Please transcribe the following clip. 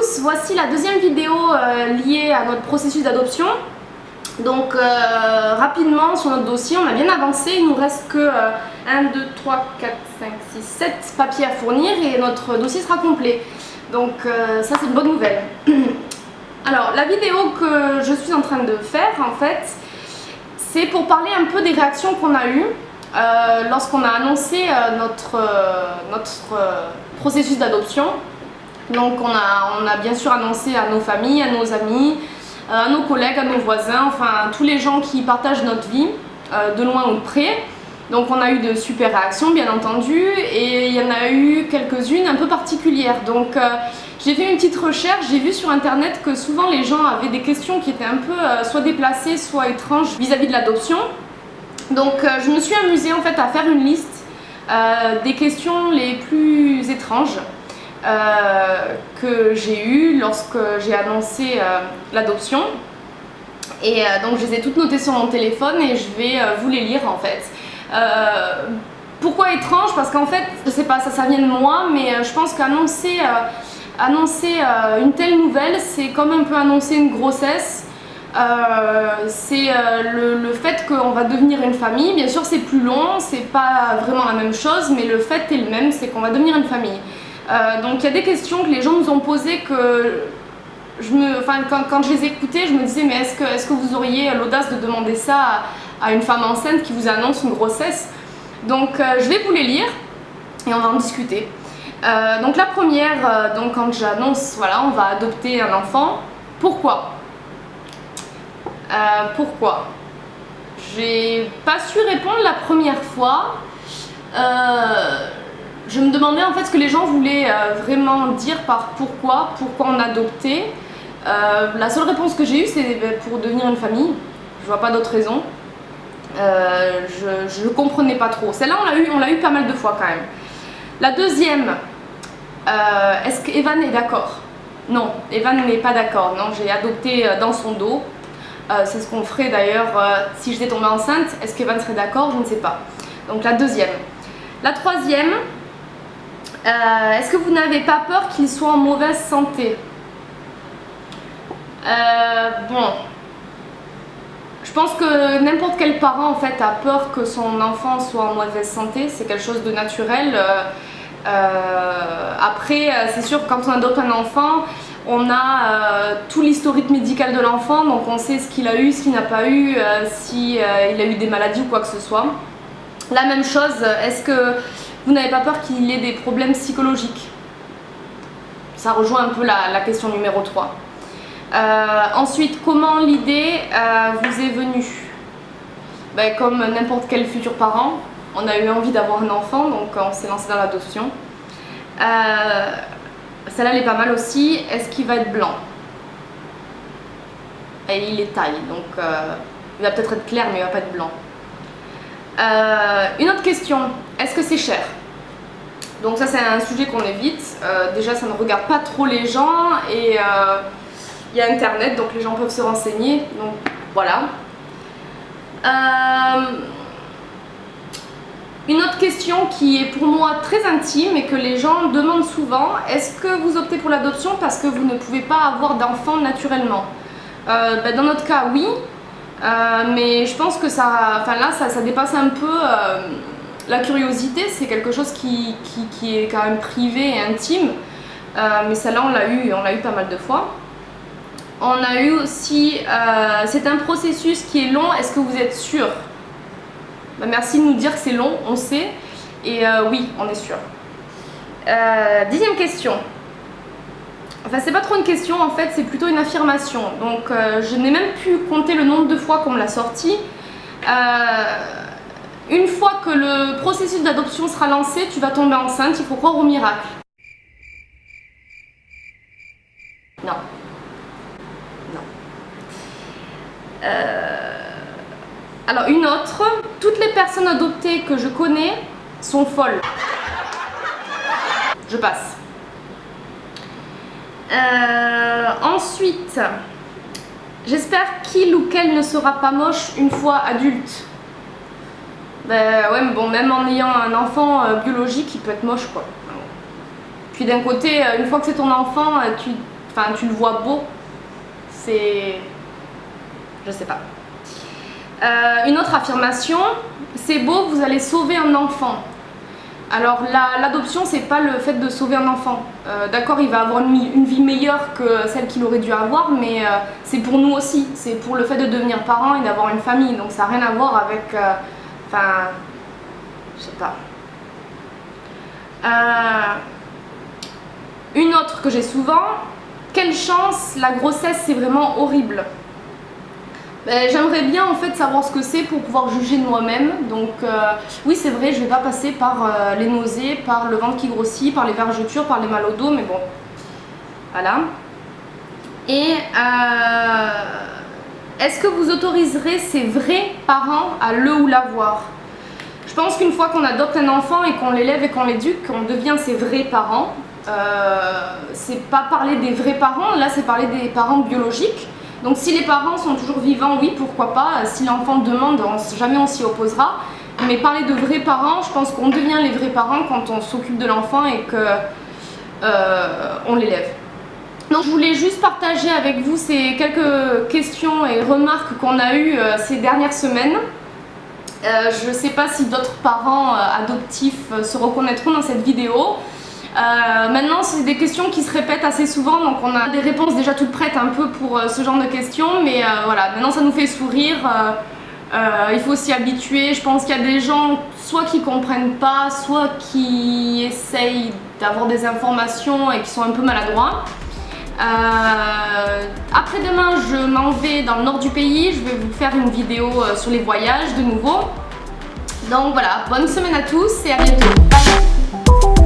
tous, voici la deuxième vidéo liée à notre processus d'adoption. Donc rapidement sur notre dossier, on a bien avancé, il nous reste que 1, 2, 3, 4, 5, 6, 7 papiers à fournir et notre dossier sera complet. Donc ça c'est une bonne nouvelle. Alors la vidéo que je suis en train de faire en fait, c'est pour parler un peu des réactions qu'on a eues lorsqu'on a annoncé notre processus d'adoption. Donc on a bien sûr annoncé à nos familles, à nos amis, à nos collègues, à nos voisins, enfin tous les gens qui partagent notre vie, de loin ou de près. Donc on a eu de super réactions bien entendu et il y en a eu quelques-unes un peu particulières. Donc j'ai fait une petite recherche, j'ai vu sur internet que souvent les gens avaient des questions qui étaient un peu soit déplacées, soit étranges vis-à-vis de l'adoption. Donc je me suis amusée en fait à faire une liste des questions les plus étranges que j'ai eues lorsque j'ai annoncé l'adoption. Et donc je les ai toutes notées sur mon téléphone et je vais vous les lire en fait. Pourquoi étrange? Parce qu'en fait, je sais pas, ça vient de moi, mais je pense qu'annoncer une telle nouvelle, c'est comme un peu annoncer une grossesse. C'est le fait qu'on va devenir une famille. Bien sûr c'est plus long, c'est pas vraiment la même chose, mais le fait est le même, c'est qu'on va devenir une famille. Donc il y a des questions que les gens nous ont posées que quand je les écoutais, je me disais mais est-ce que vous auriez l'audace de demander ça à une femme enceinte qui vous annonce une grossesse? Donc je vais vous les lire et on va en discuter. Donc la première, donc quand j'annonce voilà on va adopter un enfant, pourquoi? Pourquoi? J'ai pas su répondre la première fois. Je me demandais en fait ce que les gens voulaient vraiment dire par pourquoi on adoptait. La seule réponse que j'ai eue c'est pour devenir une famille. Je vois pas d'autre raison. Je comprenais pas trop. Celle-là on l'a eu pas mal de fois quand même. La deuxième, est-ce qu'Evan est d'accord? Non, Evan n'est pas d'accord. Non, j'ai adopté dans son dos. C'est ce qu'on ferait d'ailleurs si j'étais tombée enceinte. Est-ce qu'Evan serait d'accord? Je ne sais pas. Donc la deuxième. La troisième, est-ce que vous n'avez pas peur qu'il soit en mauvaise santé? Bon, je pense que n'importe quel parent en fait a peur que son enfant soit en mauvaise santé. C'est quelque chose de naturel. Après, c'est sûr que quand on adopte un enfant, on a tout l'historique médical de l'enfant, donc on sait ce qu'il a eu, ce qu'il n'a pas eu, si il a eu des maladies ou quoi que ce soit. La même chose, est-ce que vous n'avez pas peur qu'il ait des problèmes psychologiques? Ça rejoint un peu la question numéro 3. Ensuite, comment l'idée vous est venue? Ben, comme n'importe quel futur parent, on a eu envie d'avoir un enfant, donc on s'est lancé dans l'adoption. Celle-là elle est pas mal aussi. Est-ce qu'il va être blanc? Et il est taille, donc il va peut-être être clair mais il va pas être blanc. Une autre question, est-ce que c'est cher? Donc ça c'est un sujet qu'on évite. Déjà ça ne regarde pas trop les gens et il y a internet donc les gens peuvent se renseigner, donc voilà. Une autre question qui est pour moi très intime et que les gens demandent souvent, est-ce que vous optez pour l'adoption parce que vous ne pouvez pas avoir d'enfant naturellement? Ben dans notre cas oui, mais je pense que ça dépasse un peu la curiosité, c'est quelque chose qui est quand même privé et intime, mais celle-là on l'a eu pas mal de fois. On a eu aussi, c'est un processus qui est long, est-ce que vous êtes sûr? Bah merci de nous dire que c'est long, on sait, et oui, on est sûr. Dixième question. Enfin, c'est pas trop une question en fait, c'est plutôt une affirmation. Donc, je n'ai même pu compter le nombre de fois qu'on me l'a sorti. Une fois que le processus d'adoption sera lancé, tu vas tomber enceinte, il faut croire au miracle. Non. Non. Alors une autre, toutes les personnes adoptées que je connais sont folles. Je passe. Ensuite, j'espère qu'il ou qu'elle ne sera pas moche une fois adulte. Ben ouais, mais bon, même en ayant un enfant biologique, il peut être moche quoi. Puis d'un côté, une fois que c'est ton enfant, enfin tu le vois beau. C'est... je sais pas. Une autre affirmation, c'est beau, vous allez sauver un enfant. Alors l'adoption, c'est pas le fait de sauver un enfant. D'accord, il va avoir une vie meilleure que celle qu'il aurait dû avoir, mais c'est pour nous aussi. C'est pour le fait de devenir parent et d'avoir une famille. Donc ça n'a rien à voir avec... enfin... je sais pas. Une autre que j'ai souvent, quelle chance, la grossesse c'est vraiment horrible. J'aimerais bien en fait savoir ce que c'est pour pouvoir juger de moi-même. Donc oui, c'est vrai, je vais pas passer par les nausées, par le ventre qui grossit, par les vergetures, par les mal au dos, mais bon, voilà. Et est-ce que vous autoriserez ces vrais parents à le ou la voir? Je pense qu'une fois qu'on adopte un enfant et qu'on l'élève et qu'on l'éduque, on devient ses vrais parents. C'est pas parler des vrais parents, là c'est parler des parents biologiques. Donc si les parents sont toujours vivants, oui, pourquoi pas. Si l'enfant demande, jamais on s'y opposera. Mais parler de vrais parents, je pense qu'on devient les vrais parents quand on s'occupe de l'enfant et qu'on l'élève. Donc je voulais juste partager avec vous ces quelques questions et remarques qu'on a eues ces dernières semaines. Je ne sais pas si d'autres parents adoptifs se reconnaîtront dans cette vidéo. Maintenant, c'est des questions qui se répètent assez souvent, donc on a des réponses déjà toutes prêtes un peu pour ce genre de questions, mais voilà, maintenant ça nous fait sourire, il faut s'y habituer. Je pense qu'il y a des gens soit qui comprennent pas, soit qui essayent d'avoir des informations et qui sont un peu maladroits. Après-demain, je m'en vais dans le nord du pays, je vais vous faire une vidéo sur les voyages de nouveau. Donc voilà, bonne semaine à tous et à bientôt. Bye.